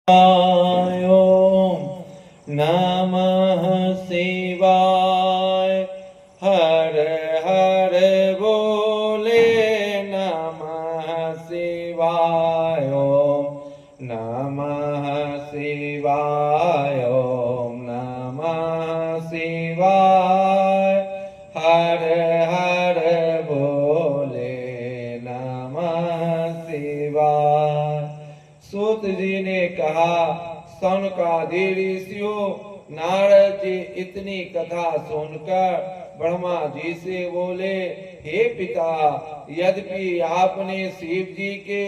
ओम नमः शिवाय। हर हर बोले नमः शिवाय। ओम नमः शिवाय। ओम नमः शिवाय। हर हर बोले नमः शिवाय। सूत जी ने कहा, सौनकादि ऋषियों, नारद जी इतनी कथा सुनकर ब्रह्मा जी से बोले, हे पिता, यद्यपि आपने शिव जी के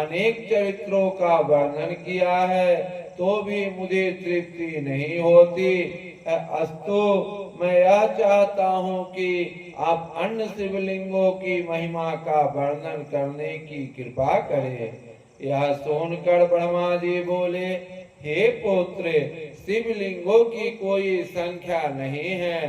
अनेक चरित्रों का वर्णन किया है तो भी मुझे तृप्ति नहीं होती। अस्तु, मैं यह चाहता हूँ कि आप अन्य शिवलिंगों की महिमा का वर्णन करने की कृपा करें। यह सुनकर ब्रह्मा जी बोले, हे पुत्र, शिवलिंगों की कोई संख्या नहीं है।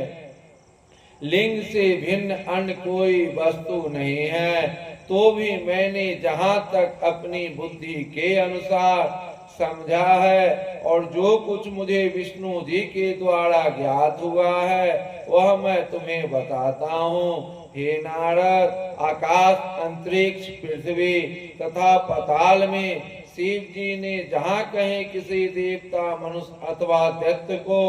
लिंग से भिन्न अन्य कोई वस्तु नहीं है, तो भी मैंने जहाँ तक अपनी बुद्धि के अनुसार समझा है और जो कुछ मुझे विष्णु जी के द्वारा ज्ञात हुआ है वह मैं तुम्हें बताता हूँ। हे नारद, आकाश, अंतरिक्ष, पृथ्वी तथा पाताल में शिव जी ने जहाँ कहीं किसी देवता, मनुष्य अथवा दैत्य को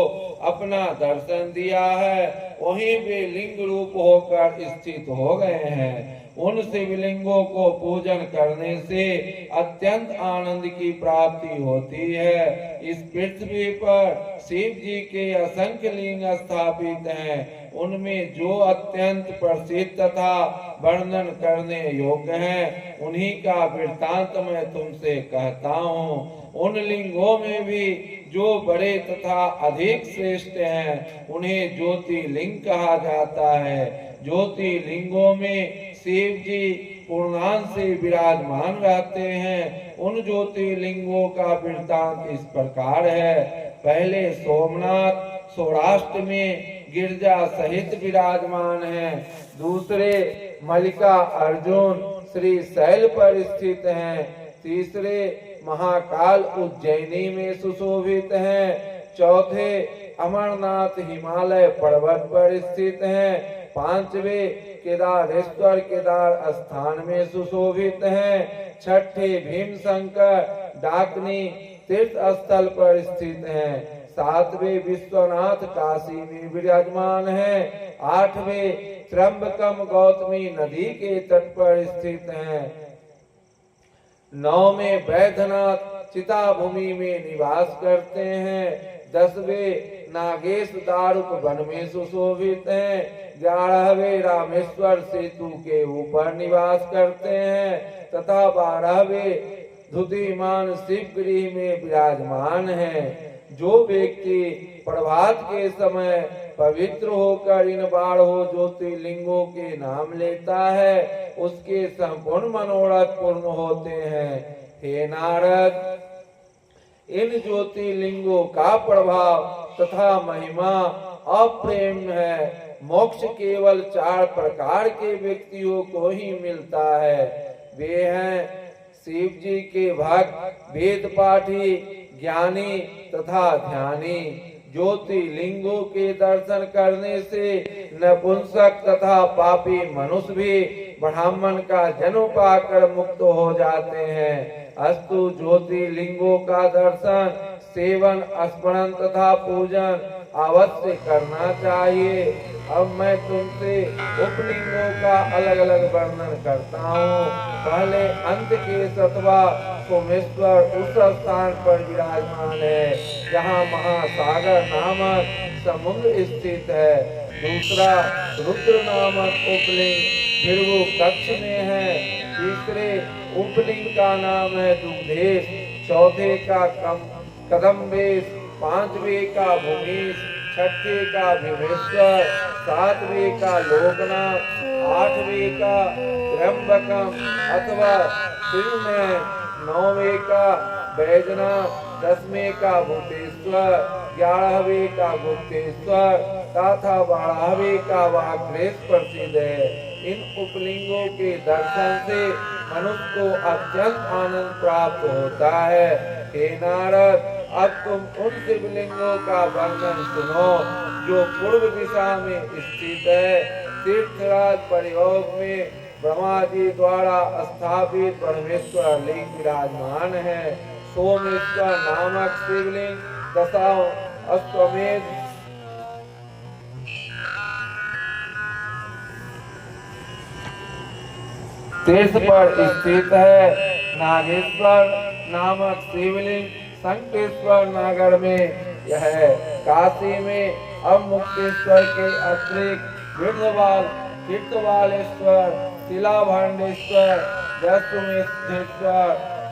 अपना दर्शन दिया है वहीं वे लिंग रूप होकर स्थित हो गए हैं। उन शिवलिंगों को पूजन करने से अत्यंत आनंद की प्राप्ति होती है। इस पृथ्वी पर शिव जी के असंख्य लिंग स्थापित हैं। उनमें जो अत्यंत प्रसिद्ध तथा वर्णन करने योग्य हैं उन्हीं का वृत्तांत मैं तुमसे कहता हूँ। उन लिंगों में भी जो बड़े तथा अधिक श्रेष्ठ हैं उन्हें ज्योतिर्लिंग कहा जाता है। ज्योतिर्लिंगों में शिव जी पूर्णांश से विराजमान रहते हैं। उन ज्योतिर्लिंगों का वृत्तांत इस प्रकार है। पहले सोमनाथ सौराष्ट्र में गिरजा सहित विराजमान है। दूसरे मल्लिका अर्जुन श्री शैल पर स्थित हैं। तीसरे महाकाल उज्जैनी में सुशोभित हैं। चौथे अमरनाथ हिमालय पर्वत पर स्थित हैं। पांचवे केदारेश्वर केदार स्थान में सुशोभित हैं। छठे भीमशंकर डाकनी तीर्थ स्थल पर स्थित हैं। सातवें विश्वनाथ काशी में विराजमान हैं। आठवें त्र्यंबकम गौतमी नदी के तट पर स्थित हैं। नौवें बैद्यनाथ चिताभूमि में निवास करते हैं। 10वें नागेश दारुक वन में सुशोभित हैं। 11वें रामेश्वर सेतु के ऊपर निवास करते हैं तथा 12वें धुतिमान शिव गृह में विराजमान हैं। जो व्यक्ति प्रभात के समय पवित्र होकर इन 12 ज्योतिर्लिंगों के नाम लेता है उसके संपूर्ण मनोरथ पूर्ण होते हैं। हे नारद, इन ज्योतिर्लिंगों का प्रभाव तथा महिमा अप्रेम है। मोक्ष केवल 4 प्रकार के व्यक्तियों को ही मिलता है। वे हैं शिव जी के भक्त, वेद पाठी, ज्ञानी तथा ध्यानी। ज्योतिर्लिंगों के दर्शन करने से नपुंसक तथा पापी मनुष्य भी ब्राह्मण का जन्म पाकर मुक्त हो जाते हैं। अस्तु, ज्योतिर्लिंगों का दर्शन, सेवन, स्मरण तथा पूजन अवश्य करना चाहिए। अब मैं तुमसे उपलिंगों का अलग अलग वर्णन करता हूँ। पहले अंत के सतवा सोमेश्वर उस स्थान पर विराजमान है जहाँ महासागर नामक समुद्र स्थित है। दूसरा रुद्र नामक उपलिंग भृगु कक्ष में है। तीसरे उपलिंग का नाम है दुग्धेश। चौथे का कदम्बेश। पांचवें का भूमीश। छठे का भीमेश्वर। सातवें का लोकनाथ। आठवें का त्र्यंबकम अथवा श्रीमय। नौवें का बैजनाथ। 10वें का भूतेश्वर। 11वें का गुप्तेश्वर तथा 12वें का वाग्देश प्रसिद्ध है। इन उपलिंगों के दर्शन से मनुष्य को अत्यंत आनंद प्राप्त होता है। हे नारद, अब तुम उन शिवलिंगों का वर्णन सुनो जो पूर्व दिशा में स्थित है। तीर्थराज प्रयोग में ब्रह्मा जी द्वारा स्थापित परमेश्वर लिंग विराजमान है। सोमेश्वर नामक शिवलिंग दशाओं अश्वमेध तीर्थ पर स्थित है। नागेश्वर नामक शिवलिंग शंखेश्वर नगर में यह है। काशी में अब मुक्तेश्वर के अतिरिक्त विंध्यवाल, कीर्तवालेश्वर, तिलाभांडेश्वर, जयसुमेधेश्वर,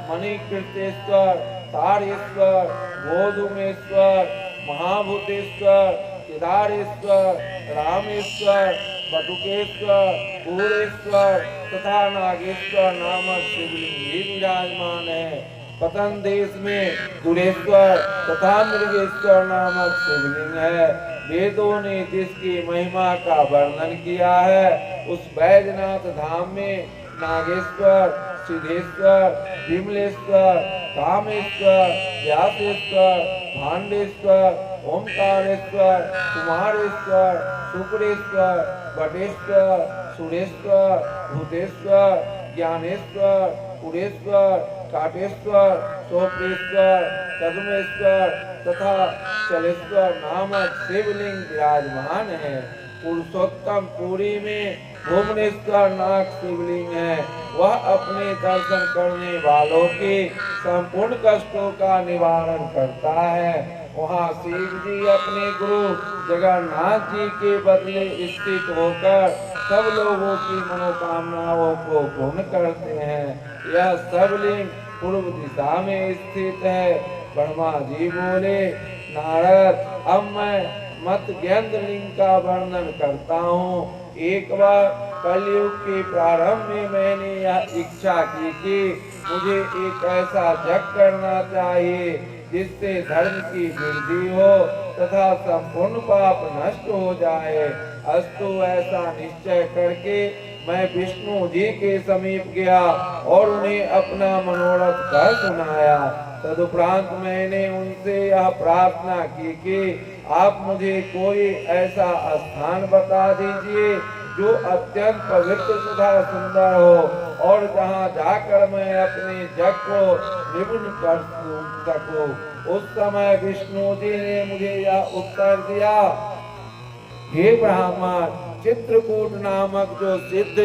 मणिकृतेश्वर, तारेश्वर, गोधुमेश्वर, महाभूतेश्वर, केदारेश्वर, रामेश्वर, बटुकेश्वर, पूरेश्वर तथा नागेश्वर नामक शिवलिंग भी विराजमान है। पतन देश में दुरेश्वर तथा मृगेश्वर नामक शिवलिंग है। वेदों ने जिसकी महिमा का वर्णन किया है, उस बैजनाथ धाम में नागेश्वर, सिद्धेश्वर, विमलेश्वर, कामेश्वर, व्यासेश्वर, भांडेश्वर, ओंकारेश्वर, कुमारेश्वर, शुक्रेश्वर, वटेश्वर, सुरेश्वर, भूतेश्वर, ज्ञानेश्वर, पुरेश्वर, काटेश्वर, सोपेश्वर, कदमेश्वर तथा चलेश्वर नामक शिवलिंग विराजमान है। पुरुषोत्तम पुरी में भुवनेश्वर नाग शिवलिंग है। वह अपने दर्शन करने वालों के संपूर्ण कष्टों का निवारण करता है। वहाँ शिव जी अपने गुरु जगन्नाथ जी के बदले स्थित होकर सब लोगों की मनोकामनाओं को पूर्ण करते हैं। यह शिवलिंग पूर्व दिशा में स्थित है। ब्रह्मा जी बोले, नारद, अब मैं मत ज्ञान लिंग का वर्णन करता हूँ। एक बार कलयुग के प्रारंभ में मैंने यह इच्छा की कि मुझे एक ऐसा यज्ञ करना चाहिए जिससे धर्म की वृद्धि हो तथा संपूर्ण पाप नष्ट हो जाए। अस्तु, ऐसा निश्चय करके मैं विष्णु जी के समीप गया और उन्हें अपना मनोरथ कह सुनाया। तदुपरांत मैंने उनसे यह प्रार्थना की कि आप मुझे कोई ऐसा स्थान बता दीजिए जो अत्यंत पवित्र तथा सुंदर हो और जहाँ जाकर मैं अपने जग को निपुण कर सकूं। उस समय विष्णु जी ने मुझे यह उत्तर दिया, हे ब्राह्मण, चित्रकूट नामक जो सिद्ध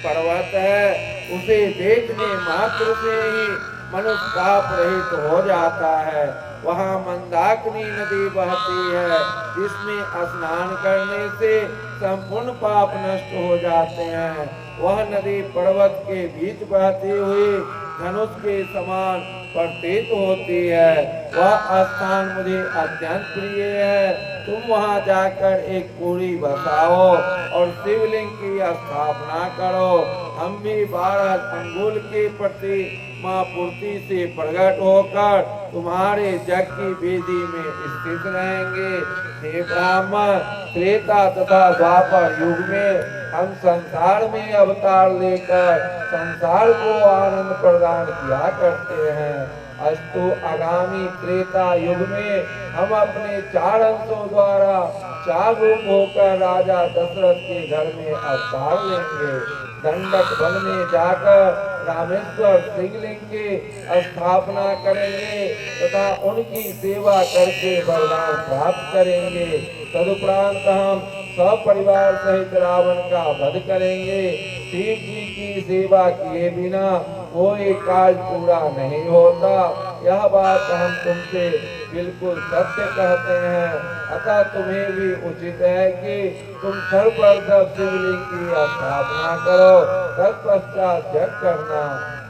पर्वत है, उसे देखने मात्र से ही मनुष्य पाप रहित हो जाता है। वहाँ मंदाकिनी नदी बहती है, जिसमें स्नान करने से संपूर्ण पाप नष्ट हो जाते हैं। वह नदी पर्वत के बीच बहती हुई धनुष के समान प्रतीत होती है। वह स्थान मुझे अत्यंत प्रिय है। तुम वहां जाकर एक कुड़ी बसाओ और शिवलिंग की स्थापना करो। हम भी 12 अंगुल के प्रति माँ पूर्ति से प्रकट होकर तुम्हारे जग की वेदी में स्थित रहेंगे। हे ब्राह्मण, त्रेता तथा द्वापर युग में हम संसार में अवतार लेकर संसार को आनंद प्रदान किया करते हैं। अस्तु, आगामी त्रेता युग में हम अपने 4 अंशों द्वारा 4 रूप होकर राजा दशरथ के घर में अवतार लेंगे। दंडक वन में जाकर रामेश्वर शिवलिंग की स्थापना करेंगे तथा उनकी सेवा करके वरदान प्राप्त करेंगे। तदुपरांत हम सपरिवार सहित रावण का वध करेंगे। शिव जी की सेवा किए बिना कोई कार्य पूरा नहीं होता। यह बात हम तुमसे बिल्कुल सत्य कहते हैं। अतः तुम्हें भी उचित है कि तुम सर्वप्रथम शिवलिंग की स्थापना करो, तत्पश्चात यज्ञ करना।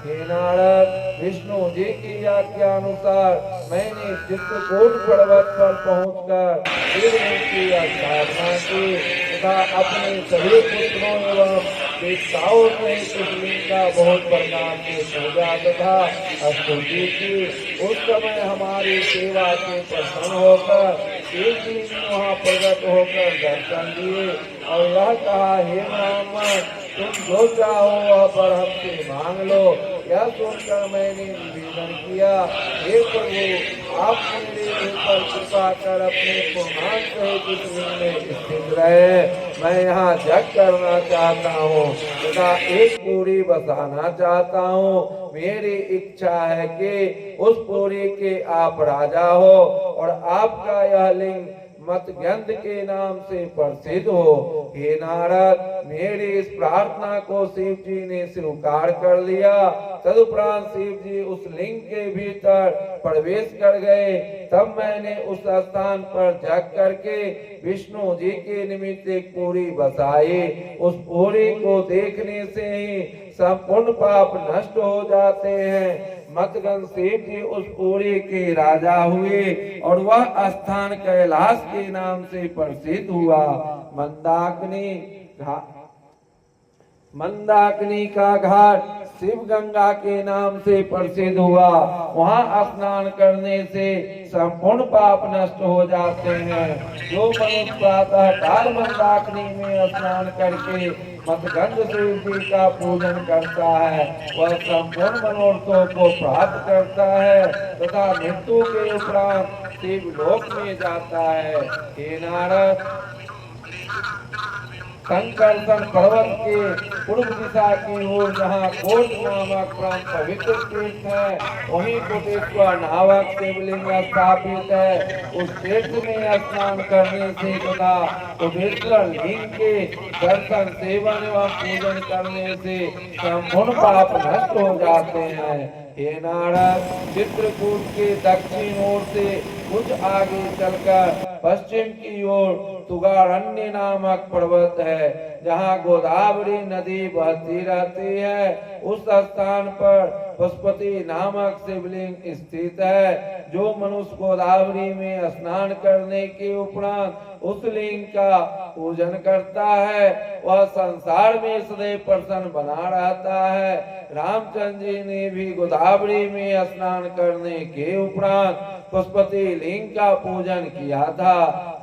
हे नारद, विष्णु जी की आज्ञा अनुसार मैंने चित्रकूट पर्वत पर पहुंचकर शिवलिंग की स्थापना की तथा अपने सभी पुत्रों एवं देवताओं से शिवलिंग का बहुत प्रकार से पूजा तथा स्तुति की। उस समय हमारी सेवा से प्रसन्न होकर एक दिन वहाँ प्रकट होकर दर्शन दिए और यह कहा, हे ब्राह्मण, तुम जो चाहो वह पर हमसे मांग लो। यह सुनकर मैंने निवेदन किया, हे प्रभु, आप मेरे ऊपर कृपा कर अपने प्रमाण सहित इस लिंग में स्थित रहे। मैं यहाँ जग करना चाहता हूँ तथा एक पूरी बसाना चाहता हूँ। मेरी इच्छा है कि उस पूरी के आप राजा हो और आपका यह लिंग मतगंध के नाम से प्रसिद्ध हो। हे नारद, मेरी इस प्रार्थना को शिव जी ने स्वीकार कर लिया। तदुपरांत शिव जी उस लिंग के भीतर प्रवेश कर गए। तब मैंने उस स्थान पर जग करके विष्णु जी के निमित्त एक पूरी बसाई। उस पूरी को देखने से ही संपूर्ण पाप नष्ट हो जाते हैं। मतगन शिव जी उस पूरी के राजा हुए और वह स्थान कैलाश के नाम से प्रसिद्ध हुआ। मंदाकिनी का घाट शिव गंगा के नाम से प्रसिद्ध हुआ। वहाँ स्नान करने से संपूर्ण पाप नष्ट हो जाते हैं। जो मनुष्य प्रातः काल मंदाकिनी में स्नान करके मतगंध शिव जी का पूजन करता है, वह संपूर्ण मनोरथों को प्राप्त करता है तथा मृत्यु के उपरांत शिव लोक में जाता है। हे नारद, संकर्षण पर्वत के पूर्व दिशा की ओर जहाँ कोट नामक परम पवित्र तीर्थ है, वहीं कोटेश्वर नामक शिवलिंग स्थापित है। उस तीर्थ में स्नान करने से तथा कोटेश्वर लिंग के दर्शन, सेवन एवं पूजन करने से संपूर्ण पाप नष्ट हो जाते हैं। हे नारद, चित्रकूट के दक्षिण ओर से कुछ आगे चलकर पश्चिम की ओर तुगारण्य नामक पर्वत है, जहाँ गोदावरी नदी बहती रहती है। उस स्थान पर पशुपति नामक शिवलिंग स्थित है। जो मनुष्य गोदावरी में स्नान करने के उपरांत उस लिंग का पूजन करता है, वह संसार में सदैव प्रसन्न बना रहता है। रामचंद्र जी ने भी गोदावरी में स्नान करने के उपरांत पशुपति लिंग का पूजन किया था।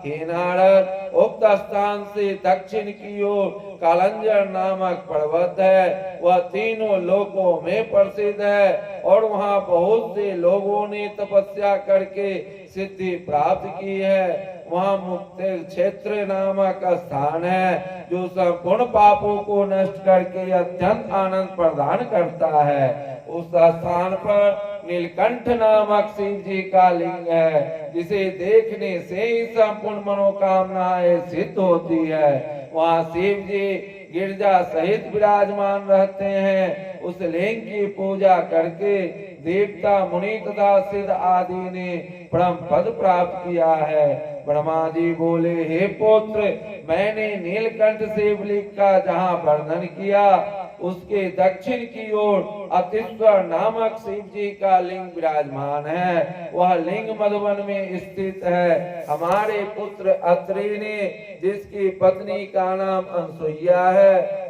हे नारद, उक्त स्थान से दक्षिण की ओर कालंजर नामक पर्वत है। वह तीनों लोकों में प्रसिद्ध है और वहाँ बहुत से लोगों ने तपस्या करके सिद्धि प्राप्त की है। वहाँ मुक्त क्षेत्र नामक स्थान है, जो संपूर्ण पापों को नष्ट करके अत्यंत आनंद प्रदान करता है। उस स्थान पर नीलकंठ नामक शिव जी का लिंग है, जिसे देखने से ही संपूर्ण मनोकामनाएं सिद्ध होती है। वहाँ शिव जी गिरजा सहित विराजमान रहते हैं। उस लिंग की पूजा करके देवता, मुनि तथा सिद्ध आदि ने परम पद प्राप्त किया है। ब्रह्मा जी बोले, हे पुत्र, मैंने नीलकंठ शिवलिंग का जहाँ वर्णन किया, उसके दक्षिण की ओर अतिश्वर नामक शिव जी का लिंग विराजमान है। वह लिंग मधुबन में स्थित है। हमारे पुत्र अत्रि ने, जिसकी पत्नी का नाम अनसुईया है,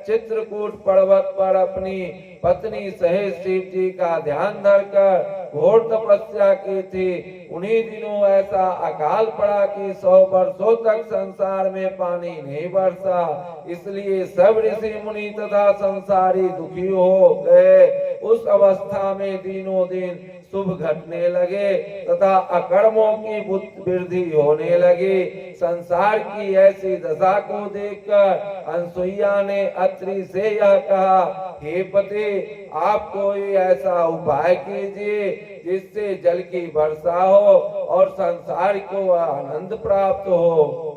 चित्रकूट पर्वत पर अपनी पत्नी सहित शिव जी का ध्यान धरकर घोर तपस्या की थी। उन्हीं दिनों ऐसा अकाल पड़ा कि 100 वर्षों तक संसार में पानी नहीं बरसा। इसलिए सब ऋषि मुनि तथा संसारी दुखी हो गए। उस अवस्था में दिनों दिन शुभ घटने लगे तथा अकर्मों की वृद्धि होने लगी। संसार की ऐसी दशा को देखकर अनसुईया ने अत्रि से यह कहा, हे पति, आप कोई ऐसा उपाय कीजिए जिससे जल की वर्षा हो और संसार को आनंद प्राप्त हो।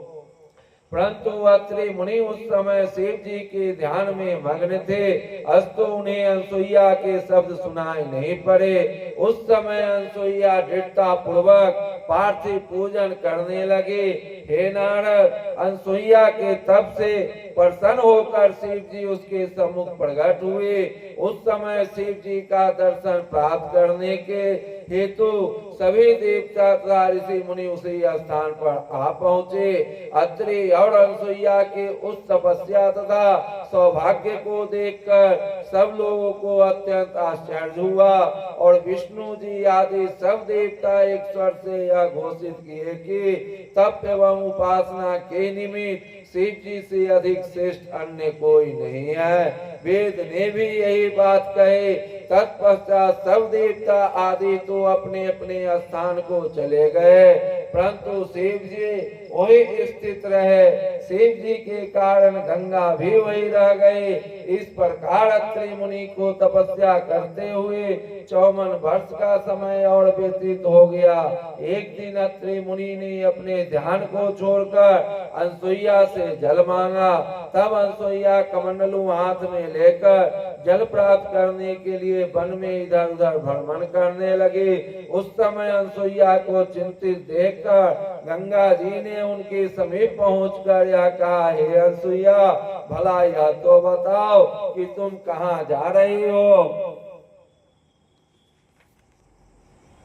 परंतु अत्रि मुनि उस समय शिव जी के ध्यान में मग्न थे, अस्तु उन्हें अनसुईया के शब्द सुनाई नहीं पड़े। उस समय अनसुईया दृढ़ता पूर्वक पार्थिव पूजन करने लगे। हे नारद, अनसुईया के तप से प्रसन्न होकर शिव जी उसके सम्मुख प्रकट हुए। उस समय शिव जी का दर्शन प्राप्त करने के हेतु सभी देवता तथा ऋषि मुनि उसी स्थान पर आ पहुँचे। अत्रि और अनसुईया के उस तपस्या तथा सौभाग्य को देखकर सब लोगों को अत्यंत आश्चर्य हुआ और विष्णु जी आदि सब देवता एक स्वर से यह घोषित किए कि तप एवं उपासना के निमित्त शिव जी से अधिक श्रेष्ठ अन्य कोई नहीं है। वेद ने भी यही बात कहे। तत्पश्चात सब देवता आदि तो अपने अपने स्थान को चले गए, परंतु शिव जी वही स्थित रहे। शिव जी के कारण गंगा भी वही रह गई। इस प्रकार अत्रि मुनि को तपस्या करते हुए 54 वर्ष का समय और व्यतीत हो गया। एक दिन अत्रि मुनि ने अपने ध्यान को छोड़कर अनसुईया से जल मांगा। तब अनसुईया कमंडलू हाथ में लेकर जल प्राप्त करने के लिए वन में इधर उधर भ्रमण करने लगी। उस समय अनसुईया को चिंतित देखकर गंगा जी ने उनके समीप पहुंचकर यह कहा, हे अनसुईया, भला यह तो बताओ कि तुम कहाँ जा रही हो।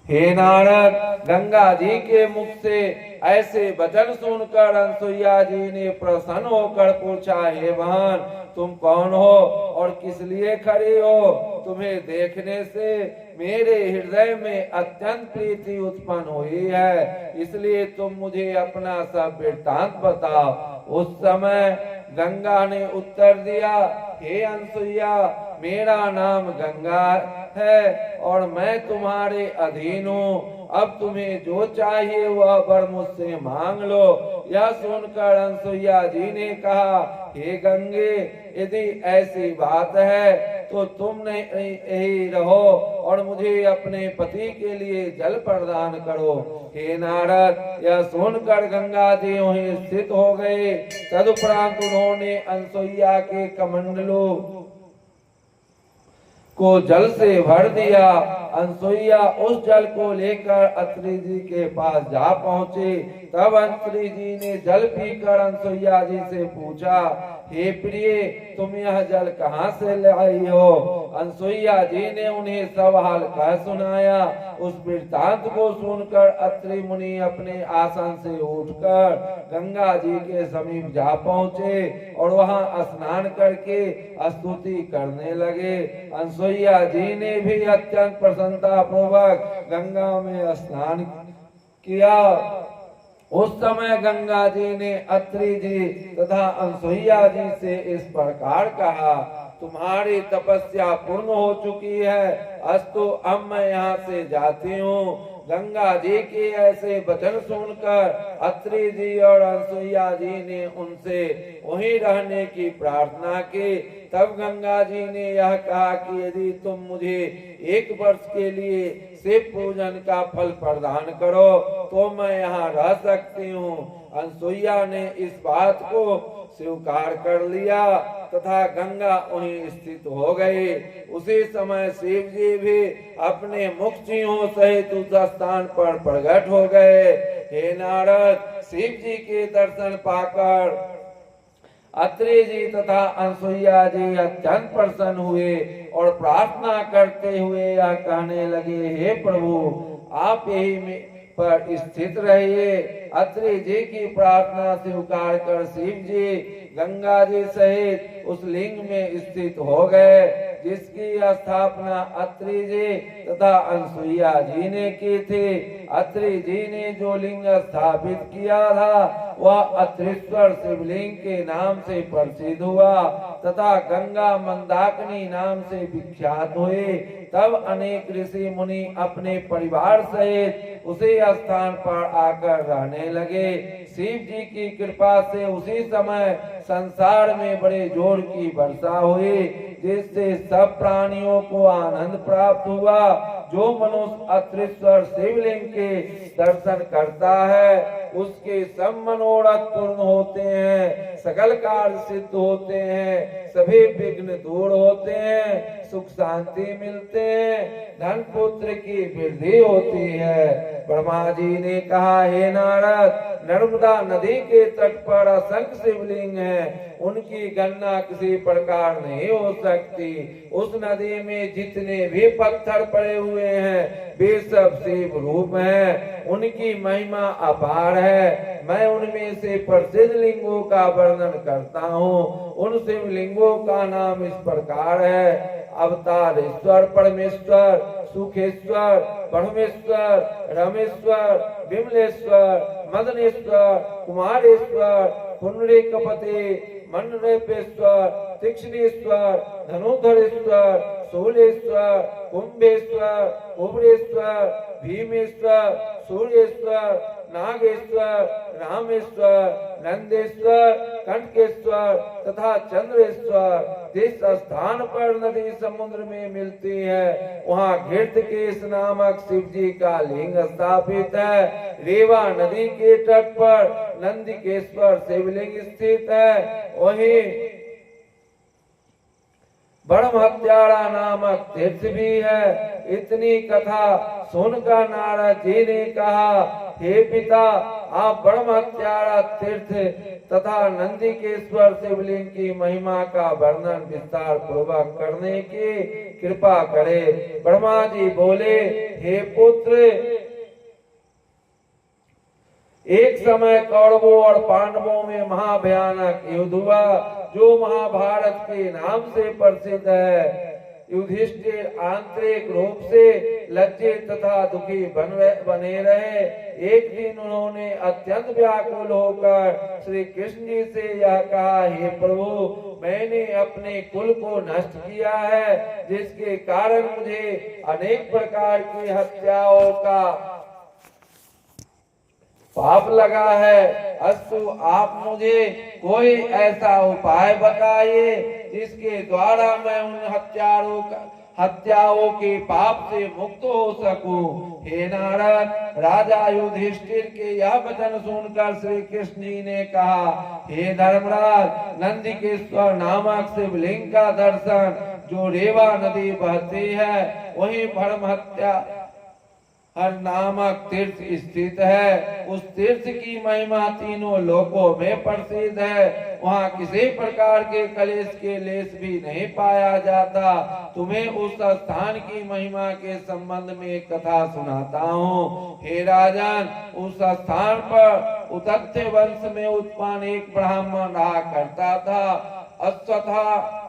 हे नारद, गंगा जी के मुख से ऐसे वचन सुनकर अनसुईया जी ने प्रसन्न होकर पूछा, हे बहन, तुम कौन हो और किस लिए खड़ी हो? तुम्हें देखने से मेरे हृदय में अत्यंत प्रीति उत्पन्न हुई है, इसलिए तुम मुझे अपना सब वृत्तांत बताओ। उस समय गंगा ने उत्तर दिया, हे अनसुईया, मेरा नाम गंगा है और मैं तुम्हारे अधीन हूँ। अब तुम्हें जो चाहिए वह वर मुझसे मांग लो। यह सुनकर अनसुईया जी ने कहा, हे गंगे, यदि ऐसी बात है तो तुम यही रहो और मुझे अपने पति के लिए जल प्रदान करो। हे नारद, यह सुनकर गंगा जी वहीं स्थित हो गए। तदुपरांत उन्होंने अनसुईया के कमंडलों को जल से भर दिया। अनसुईया उस जल को लेकर अत्रि जी के पास जा पहुंचे। तब अत्रि जी ने जल पीकर अनसुईया जी से पूछा, हे प्रिय, तुम यह जल कहाँ से लाई हो? अनसुईया जी ने उन्हें सब हाल कह सुनाया। उस वृत्तांत को सुनकर अत्रि मुनि अपने आसन से उठकर गंगा जी के समीप जा पहुंचे और वहां स्नान करके स्तुति करने लगे। अनसुईया जी ने भी अत्यंत प्रसन्नता पूर्वक गंगा में स्नान किया। उस समय गंगा जी ने अत्रि जी तथा अनसुईया जी से इस प्रकार कहा, तुम्हारी तपस्या पूर्ण हो चुकी है, अस्तु अब मैं यहाँ से जाती हूँ। गंगा जी के ऐसे वचन सुनकर अत्रि जी और अनसुईया जी ने उनसे वहीं रहने की प्रार्थना की। तब गंगा जी ने यह कहा कि यदि तुम मुझे 1 वर्ष के लिए शिव पूजन का फल प्रदान करो तो मैं यहाँ रह सकती हूँ। अनसुईया ने इस बात को स्वीकार कर लिया तथा गंगा वहीं स्थित हो गई। उसी समय शिव जी भी अपने मुख सिंहों सहित उस स्थान पर प्रकट हो गए। हे नारद, शिव जी के दर्शन पाकर अत्रि जी तथा अनसुईया जी अत्यंत प्रसन्न हुए और प्रार्थना करते हुए यह कहने लगे, हे प्रभु, आप यही पर स्थित रहिए। अत्रि जी की प्रार्थना स्वीकार कर शिव जी गंगा जी सहित उस लिंग में स्थित हो गए, जिसकी स्थापना अत्रि जी तथा अनसुईया जी ने की थी। अत्रि जी ने जो लिंग स्थापित किया था वह अत्रीश्वर शिवलिंग के नाम से प्रसिद्ध हुआ तथा गंगा मंदाकिनी नाम से विख्यात हुए। तब अनेक ऋषि मुनि अपने परिवार सहित उसी स्थान पर आकर रहने लगे। शिव जी की कृपा से उसी समय संसार में बड़े जोर की वर्षा हुई, जिससे सब प्राणियों को आनंद प्राप्त हुआ। जो मनुष्य अत्रीश्वर शिवलिंग के दर्शन करता है उसके सब मनोरथ पूर्ण होते हैं, सकल कार्य सिद्ध होते हैं, सभी विघ्न दूर होते हैं, सुख शांति मिलते हैं, धन पुत्र की वृद्धि होती है। ब्रह्मा जी ने कहा, हे नारद, नर्मदा नदी के तट पर असंख्य शिवलिंग हैं, उनकी गणना किसी प्रकार नहीं हो सकती। उस नदी में जितने भी पत्थर पड़े हुए हैं वे सब शिव रूप हैं, उनकी महिमा अपार है। मैं उनमें से प्रसिद्ध लिंगों का वर्णन करता हूँ। उन शिवलिंगों का नाम इस प्रकार है: अवतारेश्वर, परमेश्वर, सुखेश्वर, ब्रह्मेश्वर, रमेश्वर, विमलेश्वर, मदनेश्वर, कुमारेश्वर, पुंडरीकपति, मंडलेश्वर, तीक्ष्णेश्वर, धनुधरेश्वर, शूलेश्वर, कुंभेश्वर, कुबरेश्वर, भीमेश्वर, सूर्येश्वर, नागेश्वर, रामेश्वर, नंदेश्वर, कंटकेश्वर तथा चंद्रेश्वर। जिस स्थान पर नदी समुद्र में मिलती है वहाँ घृतकेश नामक शिव जी का लिंग स्थापित है। रेवा नदी के तट पर नंदिकेश्वर शिवलिंग स्थित है। वहीं ब्रह्महत्यारा नामक तीर्थ भी है। इतनी कथा सुनकर नारद जी ने कहा, हे पिता, आप ब्रह्महत्यारा तीर्थ तथा नंदिकेश्वर शिवलिंग की महिमा का वर्णन विस्तार पूर्वक करने की कृपा करें। ब्रह्मा जी बोले, हे पुत्र, एक समय कौरवों और पांडवों में महाभयानक युद्ध हुआ जो महाभारत के नाम से प्रसिद्ध है। युधिष्ठिर आंतरिक रूप से लज्जित तथा दुखी बने रहे। एक दिन उन्होंने अत्यंत व्याकुल होकर श्री कृष्ण जी से यह कहा, हे प्रभु, मैंने अपने कुल को नष्ट किया है जिसके कारण मुझे अनेक प्रकार की हत्याओं का पाप लगा है। अस्तु, आप मुझे कोई ऐसा उपाय बताइए जिसके द्वारा मैं उन हत्याओं के पाप से मुक्त हो सकूं। हे नारद, राजा युधिष्ठिर के यह वचन सुनकर श्री कृष्ण जी ने कहा, हे धर्मराज, नंदिकेश्वर नामक शिवलिंग का दर्शन जो रेवा नदी बहती है वही ब्रह्महत्या हर नामक तीर्थ स्थित है। उस तीर्थ की महिमा तीनों लोकों में प्रसिद्ध है। वहाँ किसी प्रकार के कलेश के लेस भी नहीं पाया जाता। तुम्हें उस स्थान की महिमा के संबंध में एक कथा सुनाता हूँ। हे राजन, उस स्थान पर उतथ्य वंश में उत्पन्न एक ब्राह्मण रहा करता था। अश्वत्था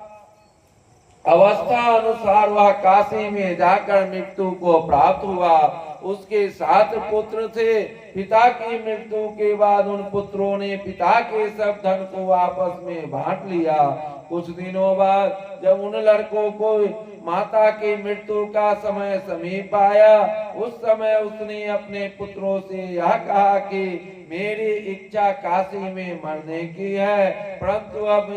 अवस्था अनुसार वह काशी में जाकर मृत्यु को प्राप्त हुआ। उसके 7 पुत्र थे। पिता की मृत्यु के बाद उन पुत्रों ने पिता के सब धन को आपस में बांट लिया। कुछ दिनों बाद जब उन लड़कों को माता की मृत्यु का समय समीप आया, उस समय उसने अपने पुत्रों से यह कहा कि मेरी इच्छा काशी में मरने की है, परंतु अब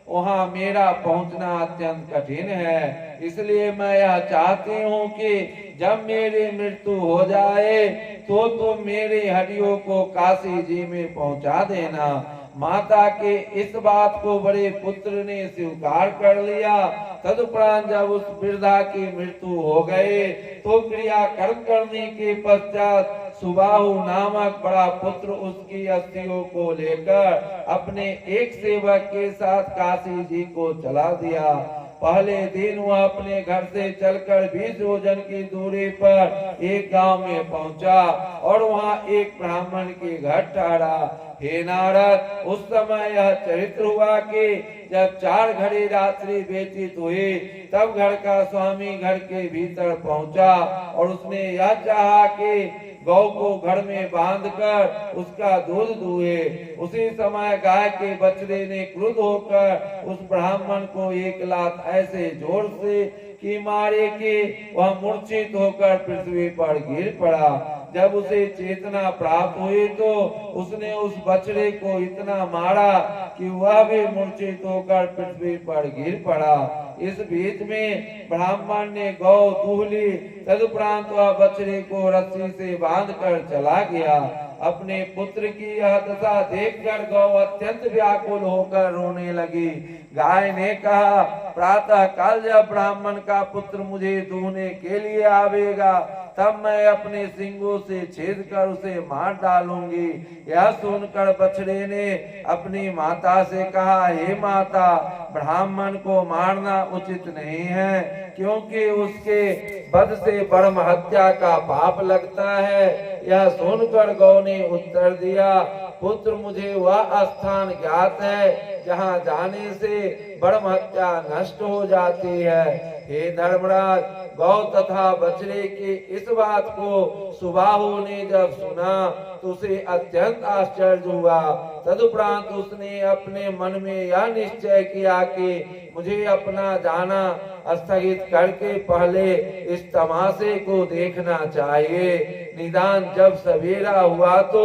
वहाँ मेरा पहुँचना अत्यंत कठिन है। इसलिए मैं यह चाहती हूँ कि जब मेरी मृत्यु हो जाए तो तुम मेरी हड्डियों को काशी जी में पहुँचा देना। माता के इस बात को बड़े पुत्र ने स्वीकार कर लिया। तदुपरांत जब उस वृद्धा की मृत्यु हो गई तो क्रिया कर्म करने के पश्चात सुबाहु नामक बड़ा पुत्र उसकी अस्थियों को लेकर अपने एक सेवक के साथ काशी जी को चला दिया। पहले दिन वह अपने घर से चलकर 20 योजन की दूरी पर एक गांव में पहुंचा और वहां एक ब्राह्मण के घर ठहरा। हे नारद, उस समय यह चरित्र हुआ कि जब 4 घड़ी रात्रि व्यतीत हुई तब घर का स्वामी घर के भीतर पहुंचा और उसने यह चाहा कि गौ को घर में बांधकर उसका दूध दुहे। उसी समय गाय के बछड़े ने क्रुद्ध होकर उस ब्राह्मण को एक लात ऐसे जोर से कि मारे कि वह मूर्छित होकर पृथ्वी पर गिर पड़ा। जब उसे चेतना प्राप्त हुई तो उसने उस बछड़े को इतना मारा कि वह भी मूर्छित होकर पृथ्वी पर गिर पड़ा। इस बीच में ब्राह्मण ने गौ दूह ली। तदुपरांत वह बछड़े को रस्सी से बांधकर चला गया। अपने पुत्र की यह दशा देखकर गौ अत्यंत व्याकुल होकर रोने लगी। गाय ने कहा, प्रातः काल जब ब्राह्मण का पुत्र मुझे दूहने के लिए आवेगा तब मैं अपने सिंगों से छेद कर उसे मार डालूंगी। यह सुनकर बछड़े ने अपनी माता से कहा, हे माता, ब्राह्मण को मारना उचित नहीं है क्योंकि उसके वध से ब्रह्म हत्या का पाप लगता है। यह सुनकर गौ ने उत्तर दिया, पुत्र मुझे वह स्थान ज्ञात है जहाँ जाने से ब्रह्म हत्या नष्ट हो जाती है। हे धर्मराज, गौ तथा बछड़े की इस बात को सुबाहु ने जब सुना तो उसे अत्यंत आश्चर्य हुआ। तदुपरांत उसने अपने मन में यह निश्चय किया कि मुझे अपना जाना स्थगित करके पहले इस तमाशे को देखना चाहिए। निदान जब सवेरा हुआ तो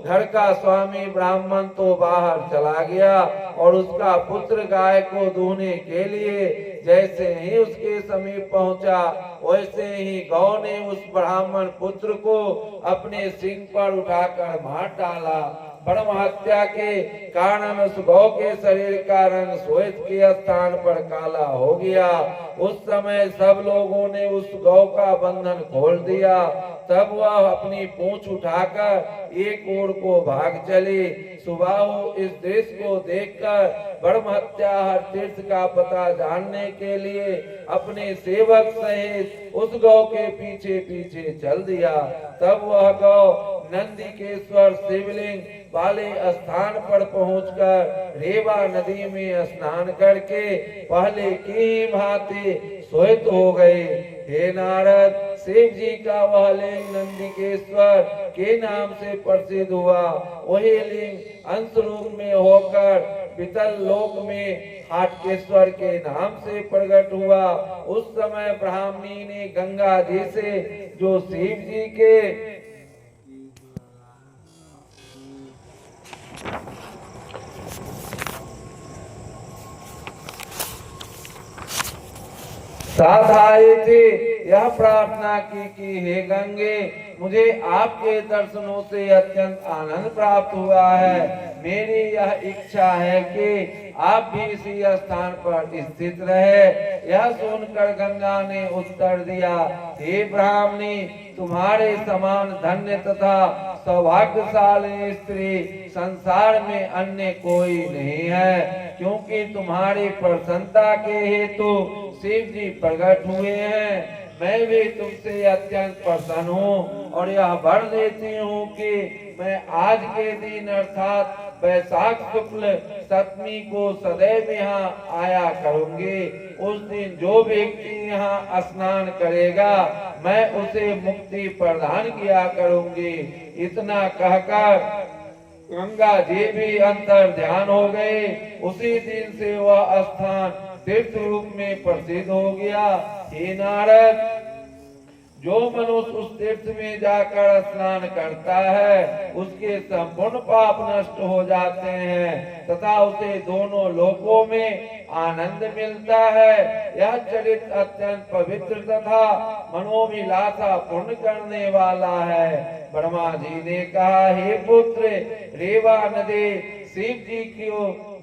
घर का स्वामी ब्राह्मण तो बाहर चला गया और उसका पुत्र गाय को दूहने के लिए जैसे ही उसके समीप पहुंचा, वैसे ही गौ ने उस ब्राह्मण पुत्र को अपने सिंग पर उठाकर मार डाला। ब्रह्म हत्या के कारण उस गौ के शरीर का रंग श्वेत के स्थान पर काला हो गया। उस समय सब लोगों ने उस गौ का बंधन खोल दिया। तब वह अपनी पूंछ उठाकर एक ओर को भाग चली। सुबाहु इस दृश्य को देखकर ब्रह्म हत्या हर तीर्थ का पता जानने के लिए अपने सेवक सहित उस गौ के पीछे पीछे चल दिया। तब वह गौ नंदिकेश्वर शिवलिंग वाले स्थान पर पहुंचकर रेवा नदी में स्नान करके पहले की ही भांति श्वेत हो गए। हे नारद, शिव जी का वह लिंग नंदिकेश्वर के नाम से प्रसिद्ध हुआ। वही लिंग अंश रूप में होकर वितल लोक में हाटकेश्वर के नाम से प्रकट हुआ। उस समय ब्राह्मणी ने गंगा जी से जो शिव जी के साथ आए थे यह प्रार्थना की कि हे गंगे, मुझे आपके दर्शनों से अत्यंत आनंद प्राप्त हुआ है। मेरी यह इच्छा है कि आप भी इसी स्थान पर स्थित रहे। यह सुनकर गंगा ने उत्तर दिया, हे ब्राह्मणी, तुम्हारे समान धन्य तथा सौभाग्यशाली स्त्री संसार में अन्य कोई नहीं है, क्योंकि तुम्हारी प्रसन्नता के हेतु शिव जी प्रकट हुए हैं। मैं भी तुमसे अत्यंत प्रसन्न हूँ और यह वर देती हूँ कि मैं आज के दिन अर्थात वैशाख शुक्ल सप्तमी को सदैव यहाँ आया करूंगी। उस दिन जो व्यक्ति यहाँ स्नान करेगा मैं उसे मुक्ति प्रदान किया करूंगी। इतना कहकर गंगा जी भी अंतर ध्यान हो गए। उसी दिन से वह स्थान तीर्थ रूप में प्रसिद्ध हो गया। हे नारद, जो मनुष्य उस तीर्थ में जाकर स्नान करता है उसके संपूर्ण पाप नष्ट हो जाते हैं तथा उसे दोनों लोकों में आनंद मिलता है। यह चरित्र अत्यंत पवित्र तथा मनोभिलाषा पूर्ण करने वाला है। ब्रह्मा जी ने कहा, हे पुत्र, रेवा नदी शिव जी की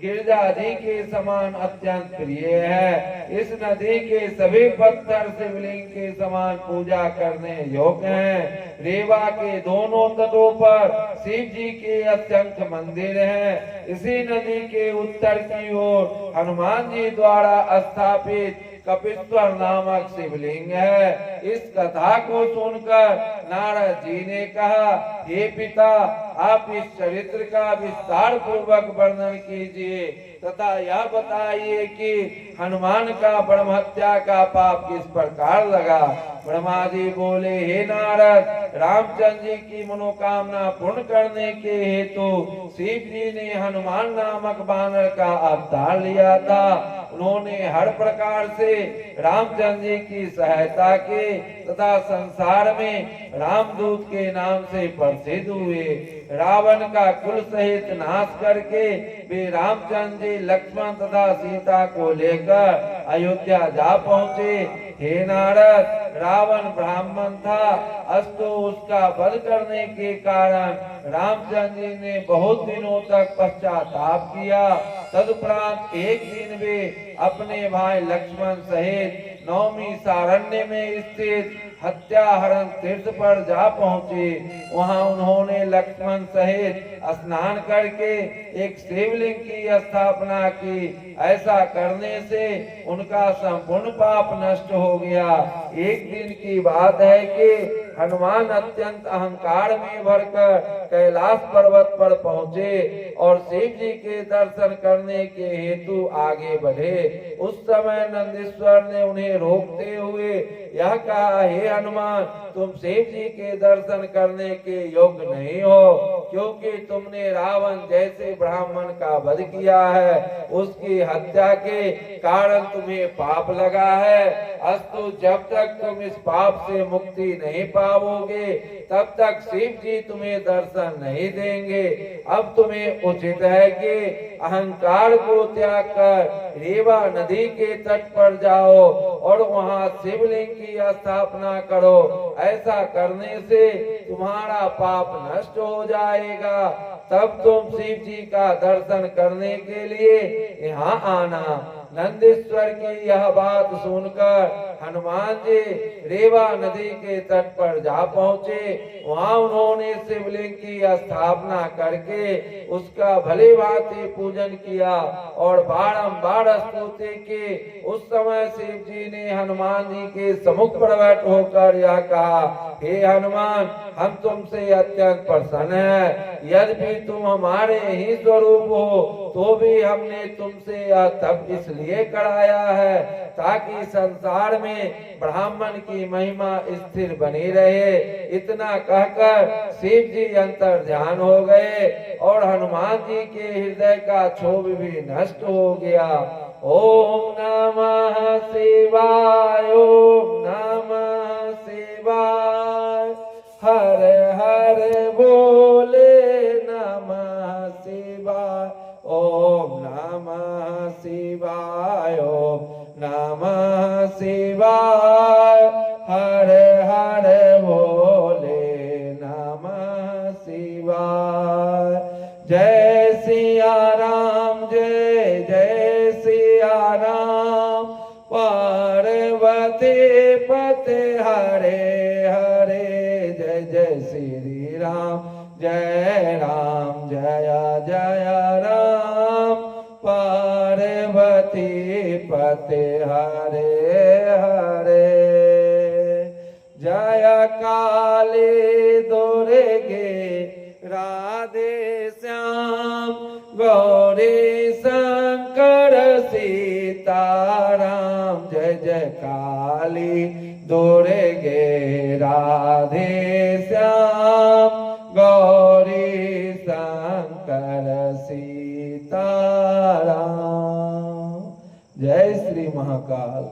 गिरजा जी के समान अत्यंत प्रिय है। इस नदी के सभी पत्थर शिवलिंग के समान पूजा करने योग्य हैं। रेवा के दोनों तटों पर शिव जी के असंख्य मंदिर हैं। इसी नदी के उत्तर की ओर हनुमान जी द्वारा स्थापित कपिश्वर नामक शिवलिंग है। इस कथा को सुनकर नारद जी ने कहा, हे पिता, आप इस चरित्र का विस्तार पूर्वक वर्णन कीजिए तथा यह बताइए कि हनुमान का ब्रह्म हत्या का पाप किस प्रकार लगा। ब्रह्मा जी बोले, हे नारद, रामचंद्र जी की मनोकामना पूर्ण करने के हेतु शिव जी ने हनुमान नामक बानर का अवतार लिया था। उन्होंने हर प्रकार से रामचंद्र जी की सहायता की तथा संसार में रामदूत के नाम से प्रसिद्ध हुए। रावण का कुल सहित नाश करके वे रामचंद्र जी, लक्ष्मण तथा सीता को लेकर अयोध्या जा पहुँचे। हे नारद, रावण ब्राह्मण था, अस्तु उसका वध करने के कारण रामचंद्र जी ने बहुत दिनों तक पश्चाताप किया। तदुपरांत एक दिन वे अपने भाई लक्ष्मण सहित नौमी सारण्य में स्थित हत्याहरण तीर्थ पर जा पहुँचे। वहां उन्होंने लक्ष्मण सहित स्नान करके एक शिवलिंग की स्थापना की। ऐसा करने से उनका संपूर्ण पाप नष्ट हो गया। एक दिन की बात है कि हनुमान अत्यंत अहंकार में भरकर कैलाश पर्वत पर पहुँचे और शिव जी के दर्शन करने के हेतु आगे बढ़े। उस समय नंदीश्वर ने उन्हें रोकते हुए यह कहा, हे हनुमान, तुम शिव जी के दर्शन करने के योग्य नहीं हो, क्योंकि तुमने रावण जैसे ब्राह्मण का वध किया है। उसकी हत्या के कारण तुम्हें पाप लगा है। अस्तु, जब तक तुम इस पाप से मुक्ति नहीं पाओगे तब तक शिव जी तुम्हें दर्शन नहीं देंगे। अब तुम्हें उचित है कि अहंकार को त्याग कर रेवा नदी के तट पर जाओ और वहां शिवलिंग की स्थापना करो। ऐसा करने से तुम्हारा पाप नष्ट हो जाएगा। तब तुम शिव जी का दर्शन करने के लिए यहाँ आना। नंदीश्वर की यह बात सुनकर हनुमान जी रेवा नदी के तट पर जा पहुँचे। वहाँ उन्होंने शिवलिंग की स्थापना करके उसका भली भांति पूजन किया और बारंबार स्तुति की। उस समय शिव जी ने हनुमान जी के सम्मुख प्रकट होकर यह कहा, हे हनुमान, हम तुमसे अत्यंत प्रसन्न हैं। यद्यपि तुम हमारे ही स्वरूप हो तो भी हमने तुमसे यह तप इसलिए कराया है ताकि संसार में ब्राह्मण की महिमा स्थिर बनी रहे। इतना कहकर शिव जी अंतर ध्यान हो गए और हनुमान जी के हृदय का क्षोभ भी नष्ट हो गया। ओम नमः शिवाय, ओम नमः शिवाय, हर हर बोले नमः शिवाय, ओम नमः शिवाय, ओम नमः शिवाय, हर हर बोले नमः शिवाय। जय सिया राम, जय जय सिया राम, पार्वती पते हरे हरे, जय जय श्री राम, जय राम, जय जय राम, पार्वती पते हरे हरे। जय काली दुर्गे राधे श्याम, गौरी शंकर सीताराम, जय जय काली दुर्गे राधे श्याम, गौरी शंकर सीताराम। जय श्री महाकाल।